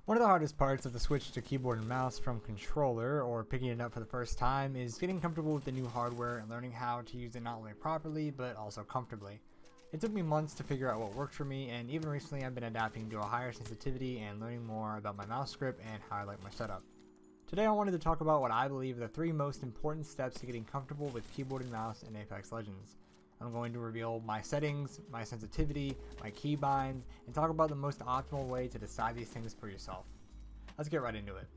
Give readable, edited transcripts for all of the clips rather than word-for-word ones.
One of the hardest parts of the switch to keyboard and mouse from controller, or picking it up for the first time, is getting comfortable with the new hardware and learning how to use it not only properly, but also comfortably. It took me months to figure out what worked for me, and even recently I've been adapting to a higher sensitivity and learning more about my mouse grip and how I like my setup. Today I wanted to talk about what I believe are the 3 most important steps to getting comfortable with keyboard and mouse in Apex Legends. I'm going to reveal my settings, my sensitivity, my keybinds, and talk about the most optimal way to decide these things for yourself. Let's get right into it.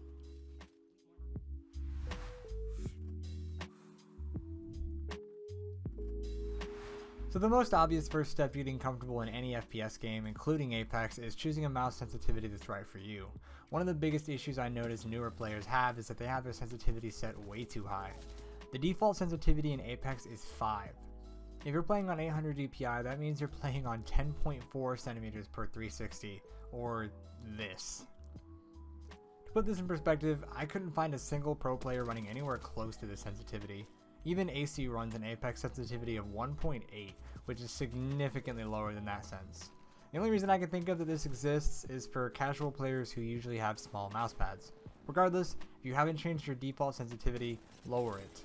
So the most obvious first step to getting comfortable in any FPS game, including Apex, is choosing a mouse sensitivity that's right for you. One of the biggest issues I notice newer players have is that they have their sensitivity set way too high. The default sensitivity in Apex is 5. If you're playing on 800 DPI, that means you're playing on 10.4 centimeters per 360, or this. To put this in perspective, I couldn't find a single pro player running anywhere close to this sensitivity. Even AC runs an Apex sensitivity of 1.8, which is significantly lower than that sense. The only reason I can think of that this exists is for casual players who usually have small mouse pads. Regardless, if you haven't changed your default sensitivity, lower it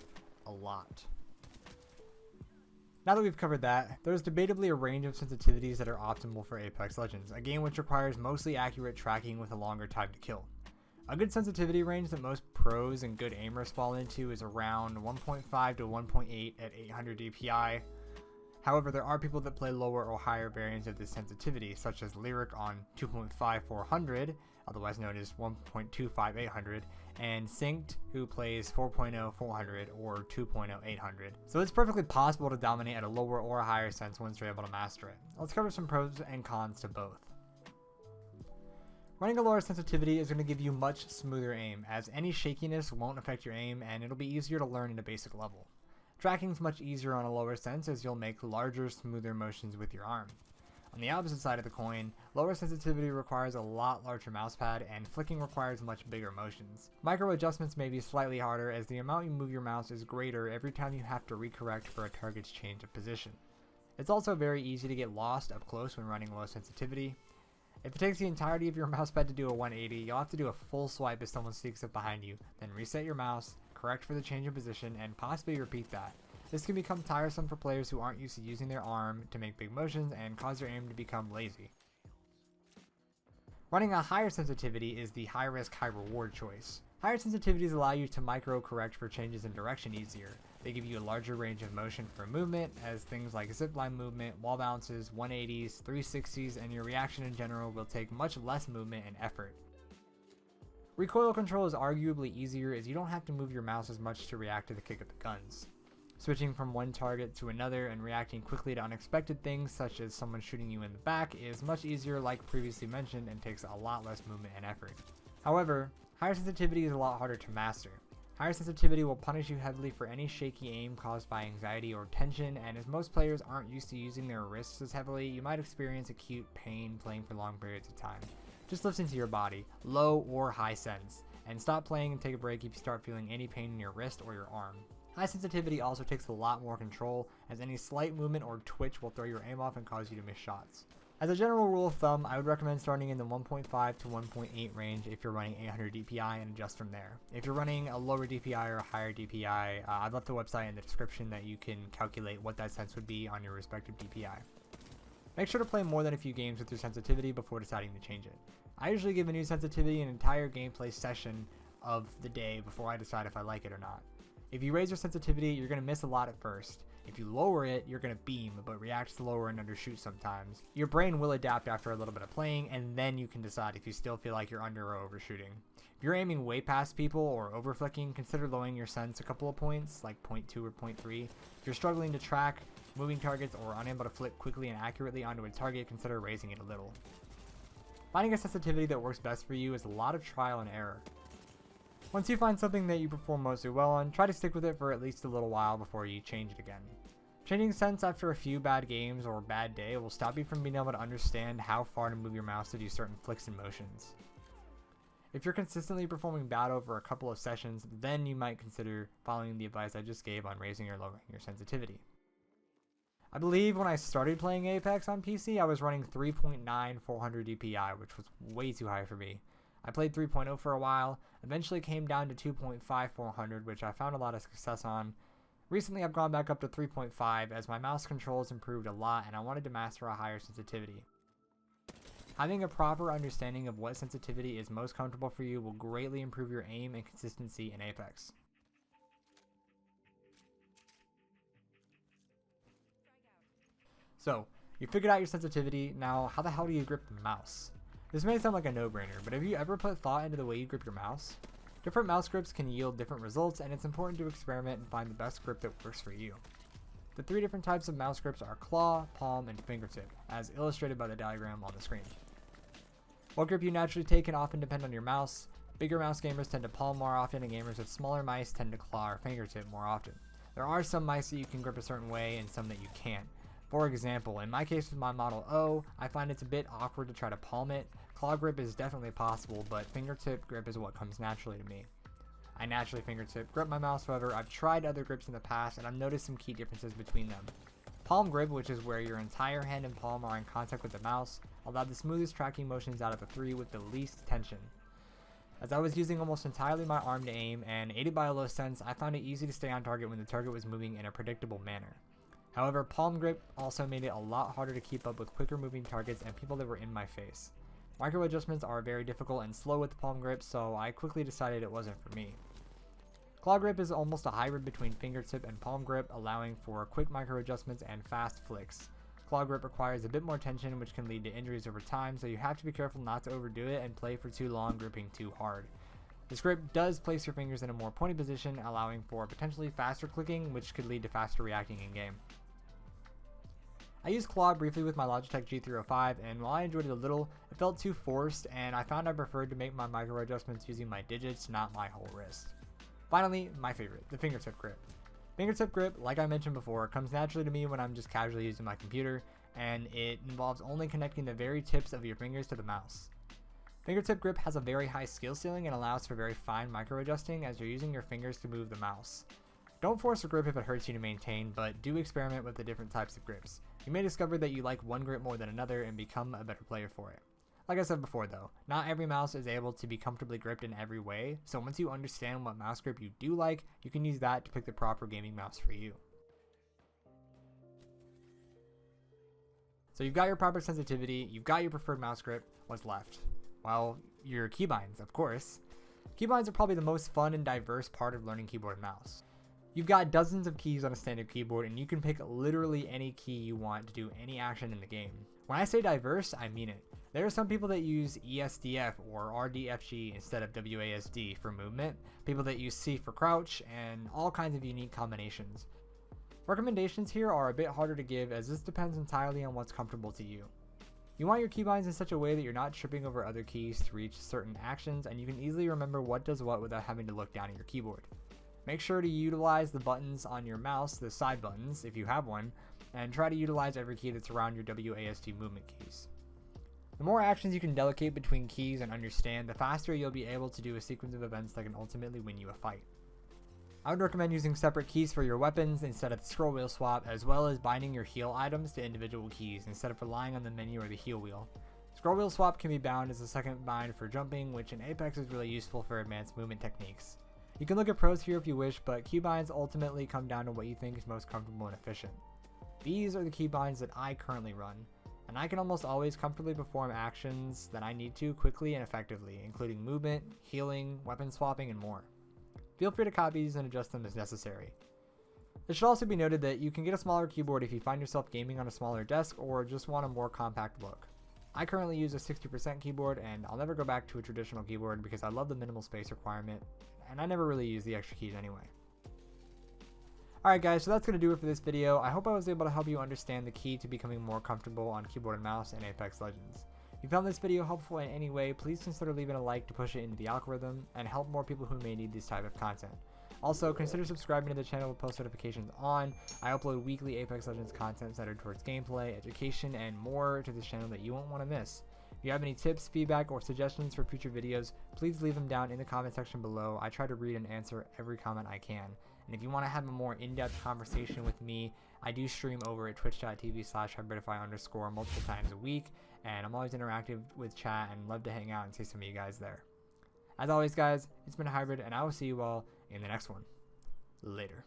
a lot. Now that we've covered that, there's debatably a range of sensitivities that are optimal for Apex Legends, a game which requires mostly accurate tracking with a longer time to kill. A good sensitivity range that most pros and good aimers fall into is around 1.5 to 1.8 at 800 DPI. However, there are people that play lower or higher variants of this sensitivity, such as Lyric on 2.5 400, otherwise known as 1.25 800, and Synced, who plays 4.0 400 or 2.0 800. So it's perfectly possible to dominate at a lower or a higher sense once you're able to master it. Let's cover some pros and cons to both. Running a lower sensitivity is going to give you much smoother aim, as any shakiness won't affect your aim and it'll be easier to learn at a basic level. Tracking is much easier on a lower sense as you'll make larger, smoother motions with your arm. On the opposite side of the coin, lower sensitivity requires a lot larger mousepad and flicking requires much bigger motions. Micro adjustments may be slightly harder as the amount you move your mouse is greater every time you have to recorrect for a target's change of position. It's also very easy to get lost up close when running low sensitivity. If it takes the entirety of your mousepad to do a 180, you'll have to do a full swipe if someone sneaks up behind you, then reset your mouse, correct for the change of position, and possibly repeat that. This can become tiresome for players who aren't used to using their arm to make big motions and cause their aim to become lazy. Running a higher sensitivity is the high risk, high reward choice. Higher sensitivities allow you to micro correct for changes in direction easier. They give you a larger range of motion for movement, as things like zipline movement, wall bounces, 180s, 360s, and your reaction in general will take much less movement and effort. Recoil control is arguably easier as you don't have to move your mouse as much to react to the kick of the guns. Switching from one target to another and reacting quickly to unexpected things such as someone shooting you in the back is much easier, like previously mentioned, and takes a lot less movement and effort. However, higher sensitivity is a lot harder to master. Higher sensitivity will punish you heavily for any shaky aim caused by anxiety or tension, and as most players aren't used to using their wrists as heavily, you might experience acute pain playing for long periods of time. Just listen to your body, low or high sense, and stop playing and take a break if you start feeling any pain in your wrist or your arm. High sensitivity also takes a lot more control, as any slight movement or twitch will throw your aim off and cause you to miss shots. As a general rule of thumb, I would recommend starting in the 1.5 to 1.8 range if you're running 800 DPI and adjust from there. If you're running a lower DPI or a higher DPI, I've left the website in the description that you can calculate what that sense would be on your respective DPI. Make sure to play more than a few games with your sensitivity before deciding to change it. I usually give a new sensitivity an entire gameplay session of the day before I decide if I like it or not. If you raise your sensitivity, you're going to miss a lot at first. If you lower it, you're going to beam, but react slower and undershoot sometimes. Your brain will adapt after a little bit of playing, and then you can decide if you still feel like you're under or overshooting. If you're aiming way past people or overflicking, consider lowering your sense a couple of points, like 0.2 or 0.3. If you're struggling to track moving targets or unable to flick quickly and accurately onto a target, consider raising it a little. Finding a sensitivity that works best for you is a lot of trial and error. Once you find something that you perform mostly well on, try to stick with it for at least a little while before you change it again. Changing sense after a few bad games or a bad day will stop you from being able to understand how far to move your mouse to do certain flicks and motions. If you're consistently performing bad over a couple of sessions, then you might consider following the advice I just gave on raising or lowering your sensitivity. I believe when I started playing Apex on PC, I was running 3.9 400 DPI, which was way too high for me. I played 3.0 for a while, eventually came down to 2.5400, which I found a lot of success on. Recently I've gone back up to 3.5 as my mouse controls improved a lot and I wanted to master a higher sensitivity. Having a proper understanding of what sensitivity is most comfortable for you will greatly improve your aim and consistency in Apex. So, you figured out your sensitivity, now how the hell do you grip the mouse? This may sound like a no-brainer, but have you ever put thought into the way you grip your mouse? Different mouse grips can yield different results, and it's important to experiment and find the best grip that works for you. The 3 different types of mouse grips are claw, palm, and fingertip, as illustrated by the diagram on the screen. What grip you naturally take can often depend on your mouse. Bigger mouse gamers tend to palm more often, and gamers with smaller mice tend to claw or fingertip more often. There are some mice that you can grip a certain way and some that you can't. For example, in my case with my Model O, I find it's a bit awkward to try to palm it. Claw grip is definitely possible, but fingertip grip is what comes naturally to me. I naturally fingertip grip my mouse, however, I've tried other grips in the past and I've noticed some key differences between them. Palm grip, which is where your entire hand and palm are in contact with the mouse, allowed the smoothest tracking motions out of the 3 with the least tension. As I was using almost entirely my arm to aim, and aided by a low sense, I found it easy to stay on target when the target was moving in a predictable manner. However, palm grip also made it a lot harder to keep up with quicker moving targets and people that were in my face. Micro adjustments are very difficult and slow with the palm grip, so I quickly decided it wasn't for me. Claw grip is almost a hybrid between fingertip and palm grip, allowing for quick micro adjustments and fast flicks. Claw grip requires a bit more tension, which can lead to injuries over time, so you have to be careful not to overdo it and play for too long gripping too hard. This grip does place your fingers in a more pointy position, allowing for potentially faster clicking, which could lead to faster reacting in game. I used claw briefly with my Logitech G305, and while I enjoyed it a little, it felt too forced, and I found I preferred to make my micro adjustments using my digits, not my whole wrist. Finally, my favorite, the fingertip grip. Fingertip grip, like I mentioned before, comes naturally to me when I'm just casually using my computer, and it involves only connecting the very tips of your fingers to the mouse. Fingertip grip has a very high skill ceiling and allows for very fine micro adjusting as you're using your fingers to move the mouse. Don't force a grip if it hurts you to maintain, but do experiment with the different types of grips. You may discover that you like one grip more than another and become a better player for it. Like I said before though, not every mouse is able to be comfortably gripped in every way, so once you understand what mouse grip you do like, you can use that to pick the proper gaming mouse for you. So you've got your proper sensitivity, you've got your preferred mouse grip, what's left? Well, your keybinds, of course. Keybinds are probably the most fun and diverse part of learning keyboard and mouse. You've got dozens of keys on a standard keyboard and you can pick literally any key you want to do any action in the game. When I say diverse, I mean it. There are some people that use ESDF or RDFG instead of WASD for movement, people that use C for crouch, and all kinds of unique combinations. Recommendations here are a bit harder to give as this depends entirely on what's comfortable to you. You want your keybinds in such a way that you're not tripping over other keys to reach certain actions, and you can easily remember what does what without having to look down at your keyboard. Make sure to utilize the buttons on your mouse, the side buttons, if you have one, and try to utilize every key that's around your WASD movement keys. The more actions you can delegate between keys and understand, the faster you'll be able to do a sequence of events that can ultimately win you a fight. I would recommend using separate keys for your weapons instead of the scroll wheel swap, as well as binding your heal items to individual keys instead of relying on the menu or the heal wheel. Scroll wheel swap can be bound as a second bind for jumping, which in Apex is really useful for advanced movement techniques. You can look at pros here if you wish, but keybinds ultimately come down to what you think is most comfortable and efficient. These are the keybinds that I currently run, and I can almost always comfortably perform actions that I need to quickly and effectively, including movement, healing, weapon swapping, and more. Feel free to copy these and adjust them as necessary. It should also be noted that you can get a smaller keyboard if you find yourself gaming on a smaller desk or just want a more compact look. I currently use a 60% keyboard, and I'll never go back to a traditional keyboard because I love the minimal space requirement, and I never really use the extra keys anyway. Alright guys, so that's going to do it for this video. I hope I was able to help you understand the key to becoming more comfortable on keyboard and mouse in Apex Legends. If you found this video helpful in any way, please consider leaving a like to push it into the algorithm and help more people who may need this type of content. Also, consider subscribing to the channel with post notifications on. I upload weekly Apex Legends content centered towards gameplay, education, and more to this channel that you won't want to miss. If you have any tips, feedback, or suggestions for future videos, please leave them down in the comment section below. I try to read and answer every comment I can. And if you want to have a more in-depth conversation with me, I do stream over at twitch.tv/hybridify_ multiple times a week, and I'm always interactive with chat and love to hang out and see some of you guys there. As always, guys, it's been Hybrid, and I will see you all in the next one. Later.